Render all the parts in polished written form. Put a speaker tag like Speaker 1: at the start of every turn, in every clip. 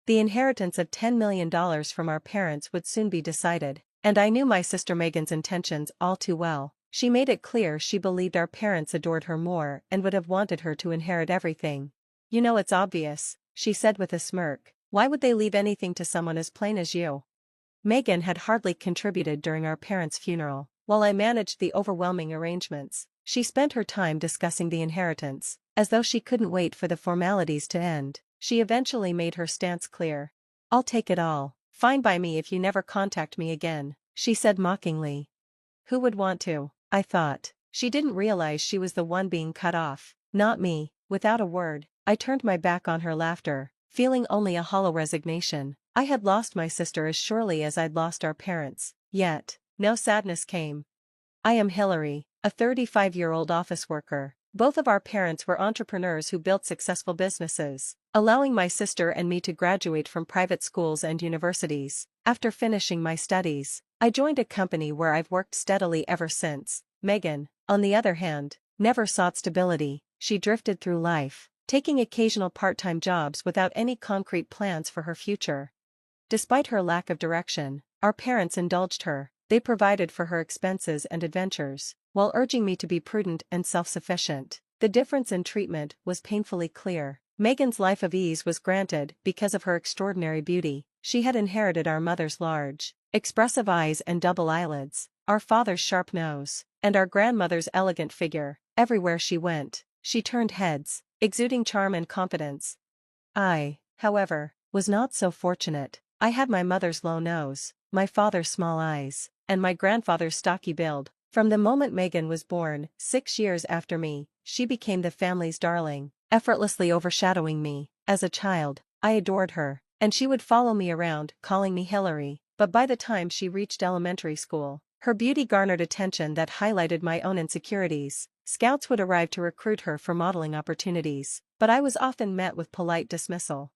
Speaker 1: The inheritance of $10 million from our parents would soon be decided, and I knew my sister Megan's intentions all too well. She made it clear she believed our parents adored her more and would have wanted her to inherit everything. "You know it's obvious," she said with a smirk. "Why would they leave anything to someone as plain as you?" Megan had hardly contributed during our parents' funeral, while I managed the overwhelming arrangements. She spent her time discussing the inheritance, as though she couldn't wait for the formalities to end. She eventually made her stance clear. "I'll take it all. Fine by me if you never contact me again," she said mockingly. Who would want to? I thought. She didn't realize she was the one being cut off, not me. Without a word, I turned my back on her laughter, feeling only a hollow resignation. I had lost my sister as surely as I'd lost our parents, yet no sadness came. I am Hillary, a 35-year-old office worker. Both of our parents were entrepreneurs who built successful businesses, allowing my sister and me to graduate from private schools and universities. After finishing my studies, I joined a company where I've worked steadily ever since. Megan, on the other hand, never sought stability. She drifted through life, taking occasional part-time jobs without any concrete plans for her future. Despite her lack of direction, our parents indulged her. They provided for her expenses and adventures, while urging me to be prudent and self-sufficient. The difference in treatment was painfully clear. Megan's life of ease was granted because of her extraordinary beauty. She had inherited our mother's large, expressive eyes and double eyelids, our father's sharp nose, and our grandmother's elegant figure. Everywhere she went, she turned heads, exuding charm and confidence. I, however, was not so fortunate. I had my mother's low nose, my father's small eyes, and my grandfather's stocky build. From the moment Megan was born, 6 years after me, she became the family's darling, effortlessly overshadowing me. As a child, I adored her, and she would follow me around, calling me Hillary. But by the time she reached elementary school, her beauty garnered attention that highlighted my own insecurities. Scouts would arrive to recruit her for modeling opportunities, but I was often met with polite dismissal.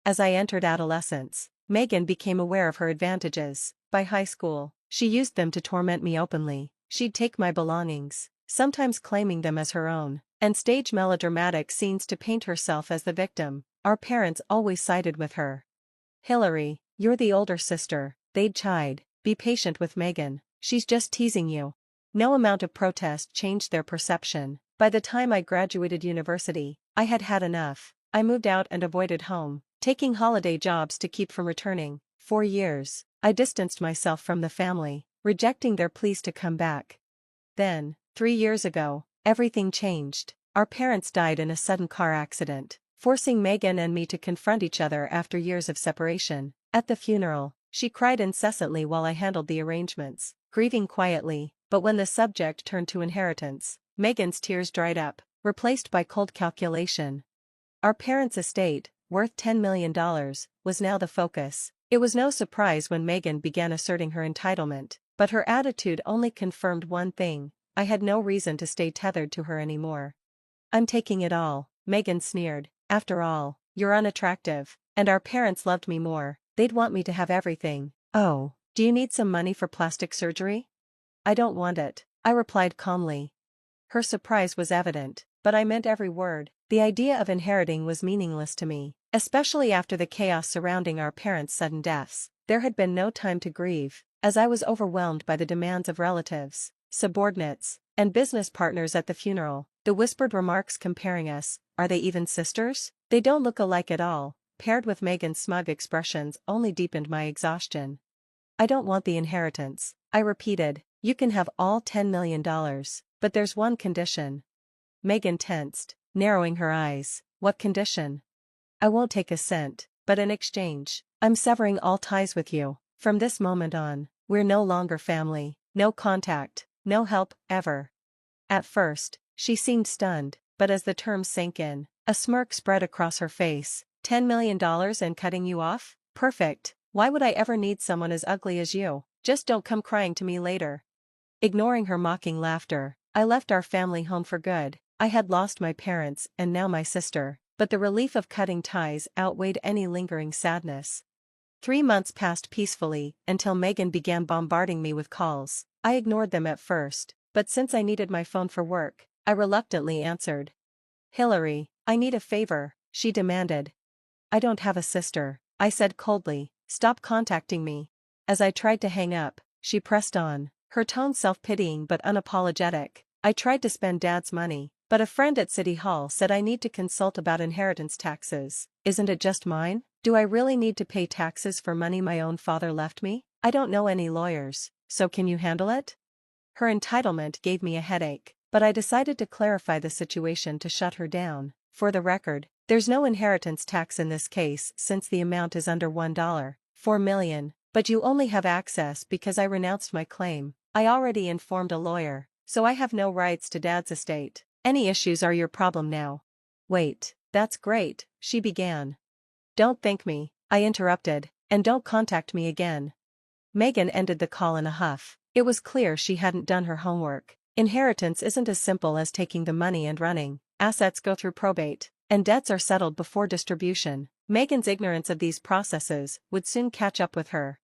Speaker 1: As I entered adolescence, Megan became aware of her advantages. By high school, she used them to torment me openly. She'd take my belongings, sometimes claiming them as her own, and stage melodramatic scenes to paint herself as the victim. Our parents always sided with her. "Hillary, you're the older sister," they'd chide. "Be patient with Megan. She's just teasing you." No amount of protest changed their perception. By the time I graduated university, I had had enough. I moved out and avoided home, taking holiday jobs to keep from returning. 4 years, I distanced myself from the family, rejecting their pleas to come back. Then, 3 years ago, everything changed. Our parents died in a sudden car accident, forcing Megan and me to confront each other after years of separation. At the funeral, she cried incessantly while I handled the arrangements, grieving quietly, but when the subject turned to inheritance, Megan's tears dried up, replaced by cold calculation. Our parents' estate, worth $10 million, was now the focus. It was no surprise when Megan began asserting her entitlement, but her attitude only confirmed one thing: I had no reason to stay tethered to her anymore. "I'm taking it all," Megan sneered. "After all, you're unattractive, and our parents loved me more. They'd want me to have everything." "Oh, do you need some money for plastic surgery?" "I don't want it," I replied calmly. Her surprise was evident, but I meant every word. The idea of inheriting was meaningless to me, especially after the chaos surrounding our parents' sudden deaths. There had been no time to grieve, as I was overwhelmed by the demands of relatives, subordinates, and business partners at the funeral. The whispered remarks comparing us, "Are they even sisters? They don't look alike at all," paired with Megan's smug expressions only deepened my exhaustion. "I don't want the inheritance," I repeated. "You can have all $10 million, but there's one condition." Megan tensed, narrowing her eyes. "What condition?" "I won't take a cent, but in exchange, I'm severing all ties with you. From this moment on, we're no longer family. No contact, no help, ever." At first, she seemed stunned, but as the terms sank in, a smirk spread across her face. $10 million and cutting you off? Perfect. Why would I ever need someone as ugly as you? Just don't come crying to me later. Ignoring her mocking laughter, I left our family home for good. I had lost my parents and now my sister, but the relief of cutting ties outweighed any lingering sadness. 3 months passed peacefully until Megan began bombarding me with calls. I ignored them at first, but since I needed my phone for work, I reluctantly answered. "Hillary, I need a favor," she demanded. "I don't have a sister," I said coldly. Stop contacting me. As I tried to hang up, she pressed on, her tone self-pitying but unapologetic. I tried to spend Dad's money, but a friend at City Hall said I need to consult about inheritance taxes. Isn't it just mine? Do I really need to pay taxes for money my own father left me? I don't know any lawyers, so can you handle it? Her entitlement gave me a headache, but I decided to clarify the situation to shut her down. For the record, there's no inheritance tax in this case since the amount is under $1, 4 million, but you only have access because I renounced my claim. I already informed a lawyer, so I have no rights to Dad's estate. Any issues are your problem now. Wait, that's great, she began. Don't thank me, I interrupted, and don't contact me again. Megan ended the call in a huff. It was clear she hadn't done her homework. Inheritance isn't as simple as taking the money and running. Assets go through probate, and debts are settled before distribution. Megan's ignorance of these processes would soon catch up with her.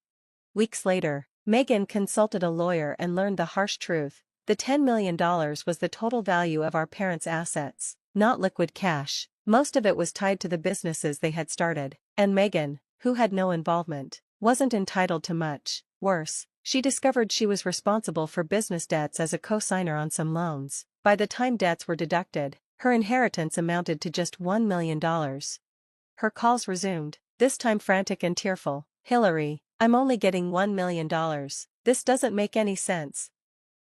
Speaker 1: Weeks later, Megan consulted a lawyer and learned the harsh truth. The $10 million was the total value of our parents' assets, not liquid cash. Most of it was tied to the businesses they had started, and Megan, who had no involvement, wasn't entitled to much. Worse, she discovered she was responsible for business debts as a co-signer on some loans. By the time debts were deducted, her inheritance amounted to just $1 million. Her calls resumed, this time frantic and tearful. Hillary, I'm only getting $1 million. This doesn't make any sense.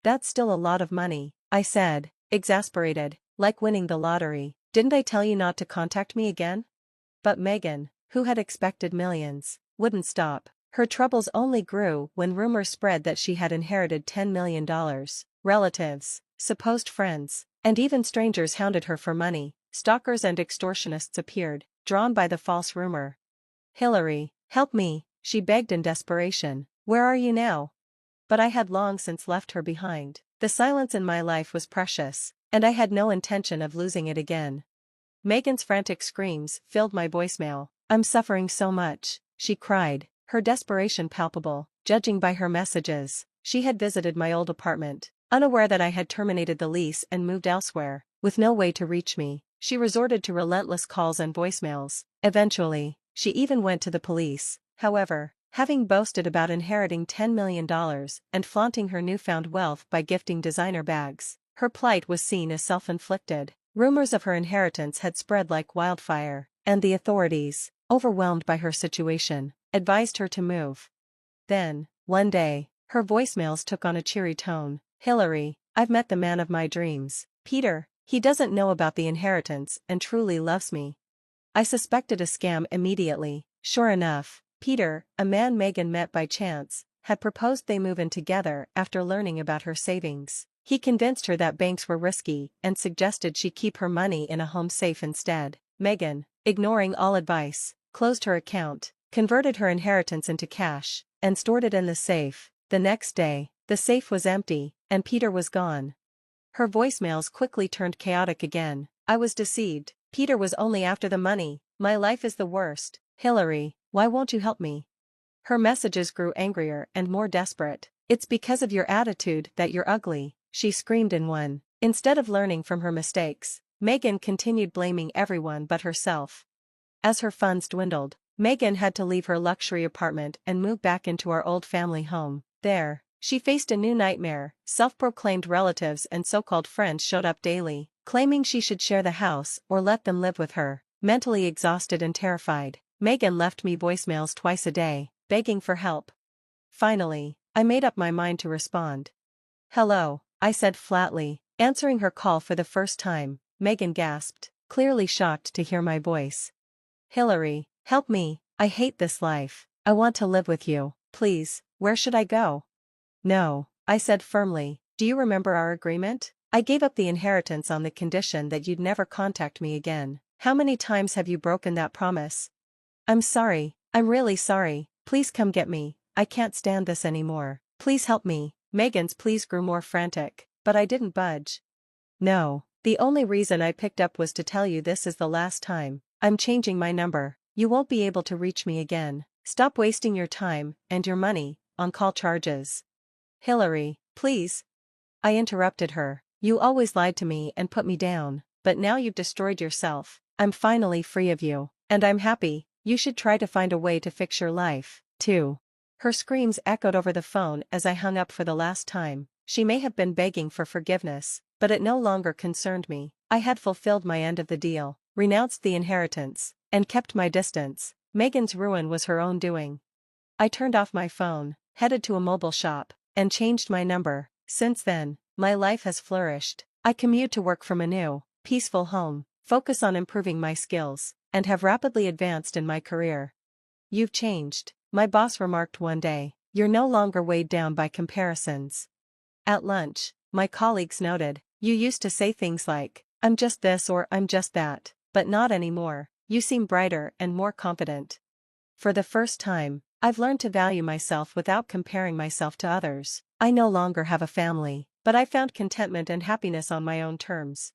Speaker 1: That's still a lot of money, I said, exasperated, like winning the lottery. Didn't I tell you not to contact me again? But Megan, who had expected millions, wouldn't stop. Her troubles only grew when rumors spread that she had inherited $10 million. Relatives, supposed friends, and even strangers hounded her for money. Stalkers and extortionists appeared, drawn by the false rumor. Hillary, help me, she begged in desperation. Where are you now? But I had long since left her behind. The silence in my life was precious, and I had no intention of losing it again. Megan's frantic screams filled my voicemail. I'm suffering so much, she cried, her desperation palpable. Judging by her messages, she had visited my old apartment, unaware that I had terminated the lease and moved elsewhere. With no way to reach me, she resorted to relentless calls and voicemails. Eventually, she even went to the police. However, having boasted about inheriting $10 million and flaunting her newfound wealth by gifting designer bags, her plight was seen as self-inflicted. Rumors of her inheritance had spread like wildfire, and the authorities, overwhelmed by her situation, advised her to move. Then, one day, her voicemails took on a cheery tone. Hillary, I've met the man of my dreams, Peter. He doesn't know about the inheritance and truly loves me. I suspected a scam immediately. Sure enough, Peter, a man Megan met by chance, had proposed they move in together after learning about her savings. He convinced her that banks were risky and suggested she keep her money in a home safe instead. Megan, ignoring all advice, closed her account, converted her inheritance into cash, and stored it in the safe. The next day, the safe was empty, and Peter was gone. Her voicemails quickly turned chaotic again. I was deceived. Peter was only after the money. My life is the worst. Hillary, why won't you help me? Her messages grew angrier and more desperate. It's because of your attitude that you're ugly, she screamed in one. Instead of learning from her mistakes, Megan continued blaming everyone but herself. As her funds dwindled, Megan had to leave her luxury apartment and move back into our old family home. There, she faced a new nightmare. Self-proclaimed relatives and so-called friends showed up daily, claiming she should share the house or let them live with her. Mentally exhausted and terrified, Megan left me voicemails twice a day, begging for help. Finally, I made up my mind to respond. Hello, I said flatly, answering her call for the first time. Megan gasped, clearly shocked to hear my voice. Hillary, help me, I hate this life. I want to live with you. Please, where should I go? No, I said firmly. Do you remember our agreement? I gave up the inheritance on the condition that you'd never contact me again. How many times have you broken that promise? I'm sorry, I'm really sorry. Please come get me. I can't stand this anymore. Please help me. Megan's pleas grew more frantic, but I didn't budge. No, the only reason I picked up was to tell you this is the last time. I'm changing my number. You won't be able to reach me again. Stop wasting your time and your money on call charges. Hillary, please. I interrupted her. You always lied to me and put me down, but now you've destroyed yourself. I'm finally free of you, and I'm happy. You should try to find a way to fix your life, too. Her screams echoed over the phone as I hung up for the last time. She may have been begging for forgiveness, but it no longer concerned me. I had fulfilled my end of the deal, renounced the inheritance, and kept my distance. Megan's ruin was her own doing. I turned off my phone, headed to a mobile shop, and changed my number. Since then, my life has flourished. I commute to work from a new, peaceful home, focus on improving my skills, and have rapidly advanced in my career. You've changed, my boss remarked one day. You're no longer weighed down by comparisons. At lunch, my colleagues noted, you used to say things like, I'm just this or I'm just that, but not anymore. You seem brighter and more confident. For the first time, I've learned to value myself without comparing myself to others. I no longer have a family, but I found contentment and happiness on my own terms.